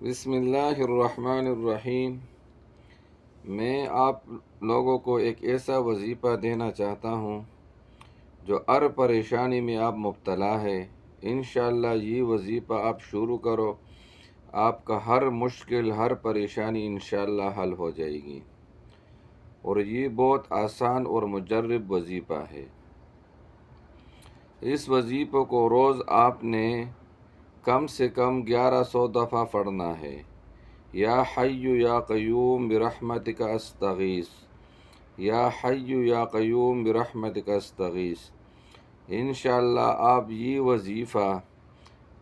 بسم اللہ الرحمن الرحیم۔ میں آپ لوگوں کو ایک ایسا وظیفہ دینا چاہتا ہوں جو ہر پریشانی میں آپ مبتلا ہے۔ انشاءاللہ یہ وظیفہ آپ شروع کرو، آپ کا ہر مشکل، ہر پریشانی انشاءاللہ حل ہو جائے گی، اور یہ بہت آسان اور مجرب وظیفہ ہے۔ اس وظیفے کو روز آپ نے کم سے کم 1100 دفعہ پڑھنا ہے۔ یا حی یا قیوم برحمتک استغیث، یا حی یا قیوم برحمتک استغیث۔ انشاءاللہ آپ یہ وظیفہ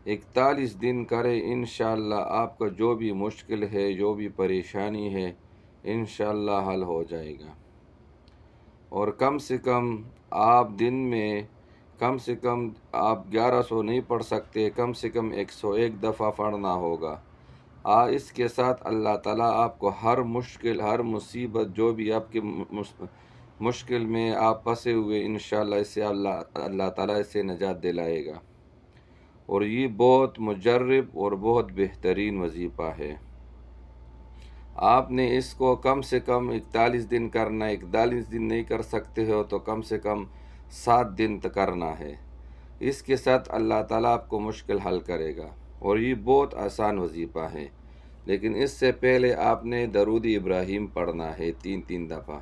41 دن کریں، انشاءاللہ آپ کا جو بھی مشکل ہے، جو بھی پریشانی ہے، انشاءاللہ حل ہو جائے گا۔ اور کم سے کم آپ دن میں کم سے کم آپ 1100 نہیں پڑھ سکتے، کم سے کم 101 دفعہ پڑھنا ہوگا۔ اس کے ساتھ اللہ تعالیٰ آپ کو ہر مشکل، ہر مصیبت، جو بھی آپ کے مشکل میں آپ پھنسے ہوئے، انشاءاللہ اس سے اللہ تعالیٰ اس سے نجات دلائے گا۔ اور یہ بہت مجرب اور بہت بہترین وظیفہ ہے۔ آپ نے اس کو کم سے کم 41 دن کرنا ہے۔ 41 دن نہیں کر سکتے ہو تو کم سے کم 7 دن تک کرنا ہے۔ اس کے ساتھ اللہ تعالیٰ آپ کو مشکل حل کرے گا، اور یہ بہت آسان وظیفہ ہے۔ لیکن اس سے پہلے آپ نے درود ابراہیم پڑھنا ہے 3 دفعہ،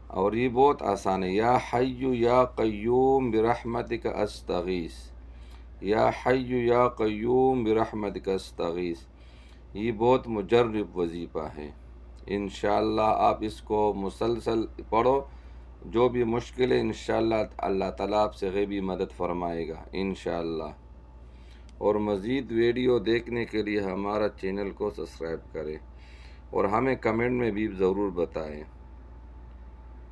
اور یہ بہت آسان ہے۔ یا حی یا قیوم برحمتک استغیث، یا حی یا قیوم برحمتک استغیث۔ یہ بہت مجرب وظیفہ ہے۔ انشاءاللہ آپ اس کو مسلسل پڑھو، جو بھی مشکل ہے انشاءاللہ اللہ تعالیٰ آپ سے غیبی مدد فرمائے گا انشاءاللہ۔ اور مزید ویڈیو دیکھنے کے لیے ہمارا چینل کو سبسکرائب کریں، اور ہمیں کمنٹ میں بھی ضرور بتائیں۔